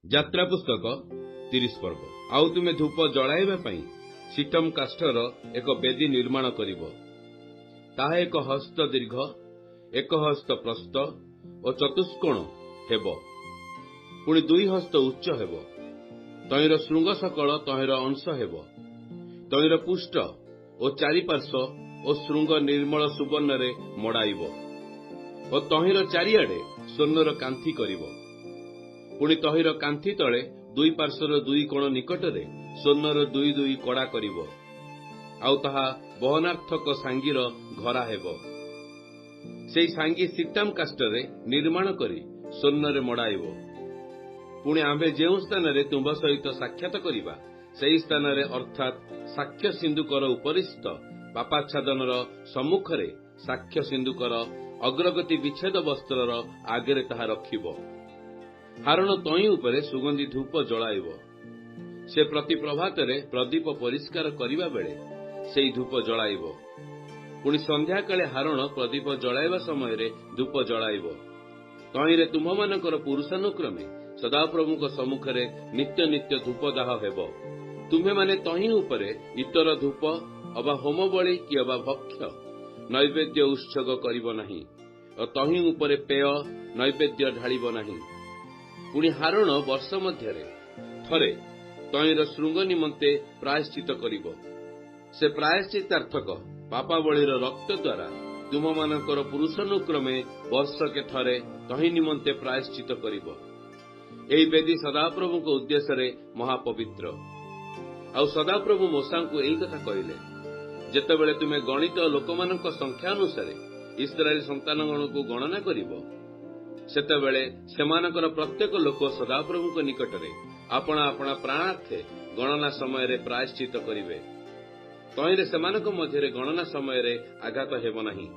ଯାତ୍ରା ପୁସ୍ତକ 30 ପର୍ବ। ଆଉ ତୁମେ ଧୂପ ଜଳାଇବା ପାଇଁ ସିଟମ କାଷ୍ଠର ଏକ ବେଦୀ ନିର୍ମାଣ କରିବ। ତାହା 1 ହସ୍ତ ଦୀର୍ଘ, 1 ହସ୍ତ ପ୍ରସ୍ଥ ଓ ଚତୁଷ୍କୋଣ ହେବ, ପୁଣି 2 ହସ୍ତ ଉଚ୍ଚ ହେବ। ତହିଁର ଶୃଙ୍ଗ ସକଳ ତହିଁର ଅଂଶ ହେବ। ତହିଁର ପୃଷ୍ଠ ଓ ଚାରିପାର୍ଶ୍ୱ ଓ ଶୃଙ୍ଗ ନିର୍ମଳ ସୁବର୍ଣ୍ଣରେ ମଡ଼ାଇବ ଓ ତହିଁର ଚାରିଆଡ଼େ ସ୍ୱର୍ଣ୍ଣର କାନ୍ଥି କରିବ। ପୁଣି ତହିଁର କାନ୍ଥି ତଳେ 2 ପାର୍ଶ୍ୱର 2 କୋଣ ନିକଟରେ ସ୍ୱର୍ଣ୍ଣର 2 କଡ଼ା କରିବ। ଆଉ ତାହା ବହନାର୍ଥକ ସାଙ୍ଗିର ଘରା ହେବ। ସେହି ସାଙ୍ଗି ସିଟାମ କାଷ୍ଠରେ ନିର୍ମାଣ କରି ସ୍ୱର୍ଣ୍ଣରେ ମଡ଼ାଇବ। ପୁଣି ଆମ୍ଭେ ଯେଉଁ ସ୍ଥାନରେ ତୁମ୍ଭ ସହିତ ସାକ୍ଷାତ କରିବା, ସେହି ସ୍ଥାନରେ ଅର୍ଥାତ୍ ସାକ୍ଷ୍ୟ ସିନ୍ଦୁକର ଉପରିସ୍ଥ ପାପାଚ୍ଛାଦନର ସମ୍ମୁଖରେ ସାକ୍ଷ୍ୟ ସିନ୍ଦୁକର ଅଗ୍ରଗତି ବିଚ୍ଛେଦ ବସ୍ତ୍ରର ଆଗରେ ତାହା ରଖିବ। ହାରଣ ତଇଁ ଉପରେ ସୁଗନ୍ଧି ଧୂପ ଜଳାଇବ। ସେ ପ୍ରତି ପ୍ରଭାତରେ ପ୍ରଦୀପ ପରିଷ୍କାର କରିବା ବେଳେ ସେହି ଧୂପ ଜଳାଇବ। ପୁଣି ସନ୍ଧ୍ୟାକାଳେ ହାରଣ ପ୍ରଦୀପ ଜଳାଇବା ସମୟରେ ଧୂପ ଜଳାଇବ। ତହିଁରେ ତୁମ୍ଭମାନଙ୍କର ପୁରୁଷାନୁକ୍ରମେ ସଦାପ୍ରଭୁଙ୍କ ସମ୍ମୁଖରେ ନିତ୍ୟ ନିତ୍ୟ ଧୂପଦାହ ହେବ। ତୁମ୍ଭେମାନେ ତହିଁ ଉପରେ ଇତର ଧୂପ ଅବା ହୋମବଳି କି ଅବା ଭକ୍ଷ୍ୟ ନୈବେଦ୍ୟ ଉତ୍ସର୍ଗ କରିବ ନାହିଁ ଓ ତହିଁ ଉପରେ ପେୟ ନୈବେଦ୍ୟ ଢାଳିବ ନାହିଁ। ପୁଣି ହାରଣ ବର୍ଷ ମଧ୍ୟରେ ଥରେ ତହିଁର ଶୃଙ୍ଗ ନିମନ୍ତେ ପ୍ରାୟଶ୍ଚିତ କରିବ। ସେ ପ୍ରାୟଶ୍ଚିତାର୍ଥକ ପାପାବଳୀର ରକ୍ତ ଦ୍ୱାରା ତୁମମାନଙ୍କର ପୁରୁଷାନୁକ୍ରମେ ବର୍ଷକେ ଥରେ ତହିଁ ନିମନ୍ତେ ପ୍ରାୟଶ୍ଚିତ କରିବ। ଏହି ବେଦୀ ସଦାପ୍ରଭୁଙ୍କ ଉଦ୍ଦେଶ୍ୟରେ ମହାପବିତ୍ର। ଆଉ ସଦାପ୍ରଭୁ ମୋଶାଙ୍କୁ ଏହି କଥା କହିଲେ, ଯେତେବେଳେ ତୁମେ ଗଣିତ ଲୋକମାନଙ୍କ ସଂଖ୍ୟା ଅନୁସାରେ ଇସ୍ରାଏଲ ସନ୍ତାନଗଣକୁ ଗଣନା କରିବ, ସେତେବେଳେ ସେମାନଙ୍କର ପ୍ରତ୍ୟେକ ଲୋକ ସଦାପ୍ରଭୁଙ୍କ ନିକଟରେ ଆପଣା ଆପଣା ପ୍ରାଣାର୍ଥେ ଗଣନା ସମୟରେ ପ୍ରାୟଶ୍ଚିତ କରିବେ। ତହିଁରେ ସେମାନଙ୍କ ମଧ୍ୟରେ ଗଣନା ସମୟରେ ଆଘାତ ହେବ ନାହିଁ।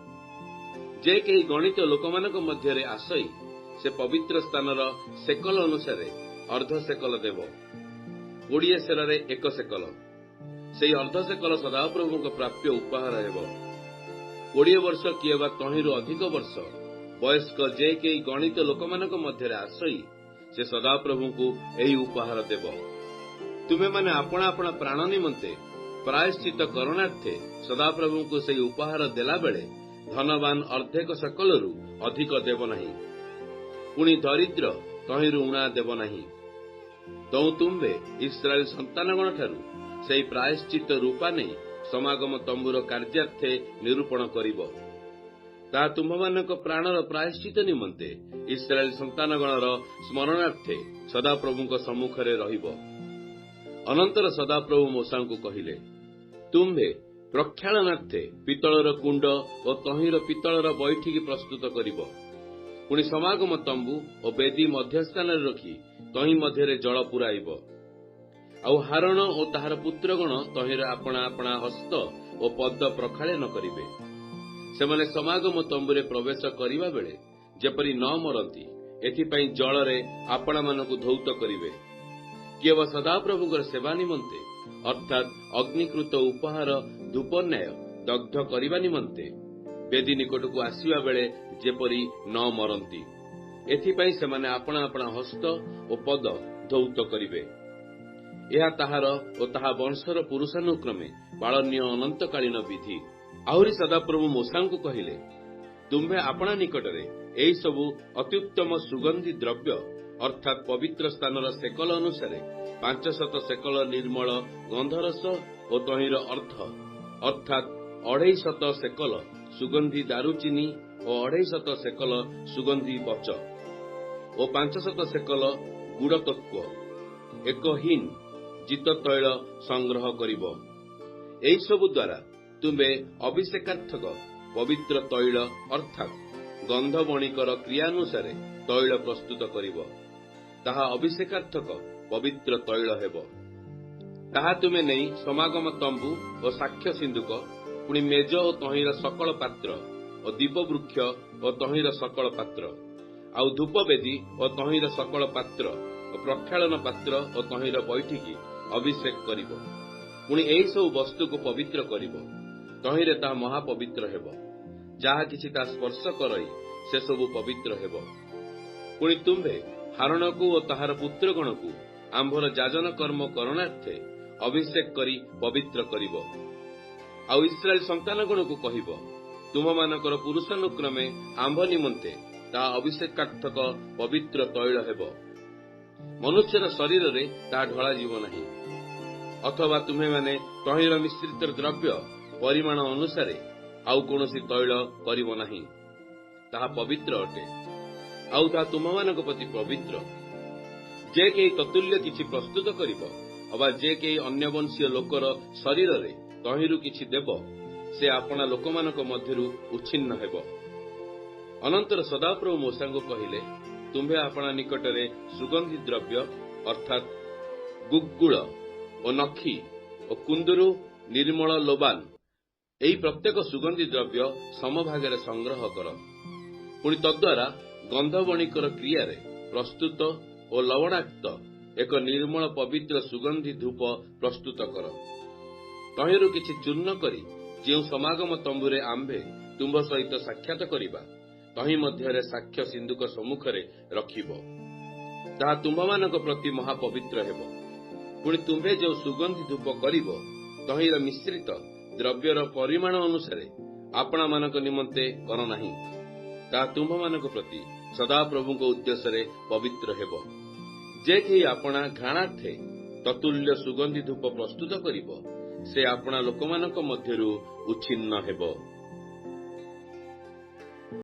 ଯେ କେହି ଗଣିତ ଲୋକମାନଙ୍କ ମଧ୍ୟରେ ଆସଇ ସେ ପବିତ୍ର ସ୍ଥାନର ସେକଲ ଅନୁସାରେ ଅର୍ଦ୍ଧ ସେକଲ ଦେବ। 20 ସେରରେ 1 ସେକଲ। ସେହି ଅର୍ଦ୍ଧ ସେକଲ ସଦାପ୍ରଭୁଙ୍କ ପ୍ରାପ୍ୟ ଉପହାର ହେବ। 20 ବର୍ଷ କିଏ ବା ତହିଁରୁ ଅଧିକ ବର୍ଷ ବୟସ୍କ ଯେ କେହି ଗଣିତ ଲୋକମାନଙ୍କ ମଧ୍ୟରେ ଆସଇ ସେ ସଦାପ୍ରଭୁଙ୍କୁ ଏହି ଉପହାର ଦେବ। ତୁମେମାନେ ଆପଣା ଆପଣା ପ୍ରାଣ ନିମନ୍ତେ ପ୍ରାୟଶ୍ଚିତ କରଣାର୍ଥେ ସଦାପ୍ରଭୁଙ୍କୁ ସେହି ଉପହାର ଦେଲାବେଳେ ଧନବାନ ଅର୍ଦ୍ଧେକ ସେକଲରୁ ଅଧିକ ଦେବ ନାହିଁ। ପୁଣି ଦରିଦ୍ର ତହିଁରୁ ଉଣା ଦେବ ନାହିଁ। ତୁ ତୁମ୍ଭେ ଇସ୍ରାଏଲ ସନ୍ତାନଗଣଠାରୁ ସେହି ପ୍ରାୟଶ୍ଚିତ ରୂପା ନେଇ ସମାଗମ ତମ୍ବୁର କାର୍ଯ୍ୟାର୍ଥେ ନିରୂପଣ କରିବ। ତାହା ତୁମ୍ଭମାନଙ୍କ ପ୍ରାଣର ପ୍ରାୟଶ୍ଚିତ ନିମନ୍ତେ ଇସ୍ରାଏଲ ସନ୍ତାନଗଣର ସ୍ମରଣାର୍ଥେ ସଦାପ୍ରଭୁଙ୍କ ସମ୍ମୁଖରେ ରହିବ। ଅନନ୍ତର ସଦାପ୍ରଭୁ ମୋଶାଙ୍କୁ କହିଲେ, ତୁମ୍ଭେ ପ୍ରକ୍ଷାଳନାର୍ଥେ ପିତ୍ତଳର କୁଣ୍ଡ ଓ ତହିଁର ପିତ୍ତଳର ବୈଠିକି ପ୍ରସ୍ତୁତ କରିବ। ପୁଣି ସମାଗମ ତମ୍ବୁ ଓ ବେଦୀ ମଧ୍ୟସ୍ଥାନରେ ରଖି ତହିଁ ମଧ୍ୟରେ ଜଳ ପୁରାଇବ। ଆଉ ହାରଣ ଓ ତାହାର ପୁତ୍ରଗଣ ତହିଁର ଆପଣା ଆପଣା ହସ୍ତ ଓ ପଦ ପ୍ରକ୍ଷାଳନ କରିବେ। ସେମାନେ ସମାଗମ ତମ୍ବୁରେ ପ୍ରବେଶ କରିବା ବେଳେ ଯେପରି ନ ମରନ୍ତି, ଏଥିପାଇଁ ଜଳରେ ଆପଣାମାନଙ୍କୁ ଧୌତ କରିବେ। କିଏ ବା ସଦାପ୍ରଭୁଙ୍କର ସେବା ନିମନ୍ତେ ଅର୍ଥାତ୍ ଅଗ୍ନିକୃତ ଉପହାର ଧୂପନ୍ୟାୟ ଦଗ୍ଧ କରିବା ନିମନ୍ତେ ବେଦୀ ନିକଟକୁ ଆସିବା ବେଳେ ଯେପରି ନ ମରନ୍ତି, ଏଥିପାଇଁ ସେମାନେ ଆପଣା ଆପଣା ହସ୍ତ ଓ ପଦ ଧୌତ କରିବେ। ଏହା ତାହାର ଓ ତାହା ବଂଶର ପୁରୁଷାନୁକ୍ରମେ ପାଳନୀୟ ଅନନ୍ତକାଳୀନ ବିଧି। ଆହୁରି ସଦାପ୍ରଭୁ ମୋଶାଙ୍କୁ କହିଲେ, ତୁମ୍ଭେ ଆପଣା ନିକଟରେ ଏହି ସବୁ ଅତ୍ୟୁତ୍ତମ ସୁଗନ୍ଧି ଦ୍ରବ୍ୟ ଅର୍ଥାତ୍ ପବିତ୍ର ସ୍ଥାନର ସେକଲ ଅନୁସାରେ 500 ସେକଲ ନିର୍ମଳ ଗନ୍ଧରସ ଓ ତହିଁର ଅର୍ଦ୍ଧ ଅର୍ଥାତ୍ 250 ସେକଲ ସୁଗନ୍ଧି ଦାରୁଚିନି ଓ 250 ସେକଲ ସୁଗନ୍ଧି ବଚ ଓ 500 ସେକଲ ଗୁଡ଼ତତ୍ତ୍ୱ 1 ହିନ୍ ଜିତ ତୈଳ ସଂଗ୍ରହ କରିବ। ଏହିସବୁ ଦ୍ୱାରା ତୁମ୍ଭେ ଅଭିଷେକାର୍ଥକ ପବିତ୍ର ତୈଳ ଅର୍ଥାତ୍ ଗନ୍ଧବଣିକର କ୍ରିୟାନୁସାରେ ତୈଳ ପ୍ରସ୍ତୁତ କରିବ। ତାହା ଅଭିଷେକାର୍ଥକ ପବିତ୍ର ତୈଳ ହେବ। ତାହା ତୁମେ ନେଇ ସମାଗମ ତମ୍ବୁ ଓ ସାକ୍ଷ୍ୟ ସିନ୍ଦୁକ, ପୁଣି ମେଜ ଓ ତହିଁର ସକଳ ପାତ୍ର ଓ ଦୀପବୃକ୍ଷ ଓ ତହିଁର ସକଳ ପାତ୍ର, ଆଉ ଧୂପବେଦୀ ଓ ତହିଁର ସକଳ ପାତ୍ର ଓ ପ୍ରକ୍ଷାଳନ ପାତ୍ର ଓ ତହିଁର ବୈଠିକି ଅଭିଷେକ କରିବ। ପୁଣି ଏହିସବୁ ବସ୍ତୁକୁ ପବିତ୍ର କରିବ। ତହିଁରେ ତାହା ମହାପବିତ୍ର ହେବ। ଯାହା କିଛି ତାହା ସ୍ପର୍ଶ କରଇ ସେସବୁ ପବିତ୍ର ହେବ। ପୁଣି ତୁମ୍ଭେ ହାରଣକୁ ଓ ତାହାର ପୁତ୍ରଗଣକୁ ଆମ୍ଭର ଯାଜନ କର୍ମ କରଣାର୍ଥେ ଅଭିଷେକ କରି ପବିତ୍ର କରିବ। ଆଉ ଇସ୍ରାଏଲ ସନ୍ତାନଗଣକୁ କହିବ, ତୁମମାନଙ୍କର ପୁରୁଷାନୁକ୍ରମେ ଆମ୍ଭ ନିମନ୍ତେ ତାହା ଅଭିଷେକାର୍ଥକ ପବିତ୍ର ତୈଳ ହେବ। ମନୁଷ୍ୟର ଶରୀରରେ ତାହା ଢଳାଯିବ ନାହିଁ। ଅଥବା ତୁମେମାନେ ତହିଁର ମିଶ୍ରିତ ଦ୍ରବ୍ୟ ପରିମାଣ ଅନୁସାରେ ଆଉ କୌଣସି ତୈଳ କରିବ ନାହିଁ। ତାହା ପବିତ୍ର ଅଟେ, ଆଉ ତାହା ତୁମମାନଙ୍କ ପ୍ରତି ପବିତ୍ର। ଯେ କେହି ତତୁଲ୍ୟ କିଛି ପ୍ରସ୍ତୁତ କରିବ ଅବା ଯେ କେହି ଅନ୍ୟ ବଂଶୀୟ ଲୋକର ଶରୀରରେ ତହିଁରୁ କିଛି ଦେବ, ସେ ଆପଣା ଲୋକମାନଙ୍କ ମଧ୍ୟରୁ ଉଚ୍ଛିନ୍ନ ହେବ। ଅନନ୍ତର ସଦାପ୍ରଭୁ ମୋଶେଙ୍କୁ କହିଲେ, ତୁମ୍ଭେ ଆପଣା ନିକଟରେ ସୁଗନ୍ଧି ଦ୍ରବ୍ୟ ଅର୍ଥାତ୍ ଗୁଗ୍ଗୁଳ ଓ ନଖି ଓ କୁନ୍ଦୁରୁ ନିର୍ମଳ ଲୋବାନ ଏହି ପ୍ରତ୍ୟେକ ସୁଗନ୍ଧି ଦ୍ରବ୍ୟ ସମଭାଗରେ ସଂଗ୍ରହ କର। ପୁଣି ତଦ୍ୱାରା ଗନ୍ଧବଣିକର କ୍ରିୟାରେ ପ୍ରସ୍ତୁତ ଓ ଲବଣାକ୍ତ ଏକ ନିର୍ମଳ ପବିତ୍ର ସୁଗନ୍ଧି ଧୂପ ପ୍ରସ୍ତୁତ କର। ତହିଁରୁ କିଛି ଚୂର୍ଣ୍ଣ କରି ଯେଉଁ ସମାଗମ ତମ୍ବୁରେ ଆମ୍ଭେ ତୁମ୍ଭ ସହିତ ସାକ୍ଷାତ କରିବା, ତହିଁ ମଧ୍ୟରେ ସାକ୍ଷ୍ୟ ସିନ୍ଦୁକ ସମ୍ମୁଖରେ ରଖିବ। ତାହା ତୁମ୍ଭମାନଙ୍କ ପ୍ରତି ମହାପବିତ୍ର ହେବ। ପୁଣି ତୁମ୍ଭେ ଯେଉଁ ସୁଗନ୍ଧି ଧୂପ କରିବ, ତହିଁର ମିଶ୍ରିତ ଦ୍ରବ୍ୟର ପରିମାଣ ଅନୁସାରେ ଆପଣାମାନଙ୍କ ନିମନ୍ତେ କର ନାହିଁ। ତାହା ତୁମ୍ଭମାନଙ୍କ ପ୍ରତି ସଦାପ୍ରଭୁଙ୍କ ଉଦ୍ଦେଶ୍ୟରେ ପବିତ୍ର ହେବ। ଯେ କେହି ଆପଣା ଘ୍ରାଣାର୍ଥେ ତତୁଲ୍ୟ ସୁଗନ୍ଧି ଧୂପ ପ୍ରସ୍ତୁତ କରିବ, ସେ ଆପଣା ଲୋକମାନଙ୍କ ମଧ୍ୟରୁ ଉଚ୍ଛିନ୍ନ ହେବ।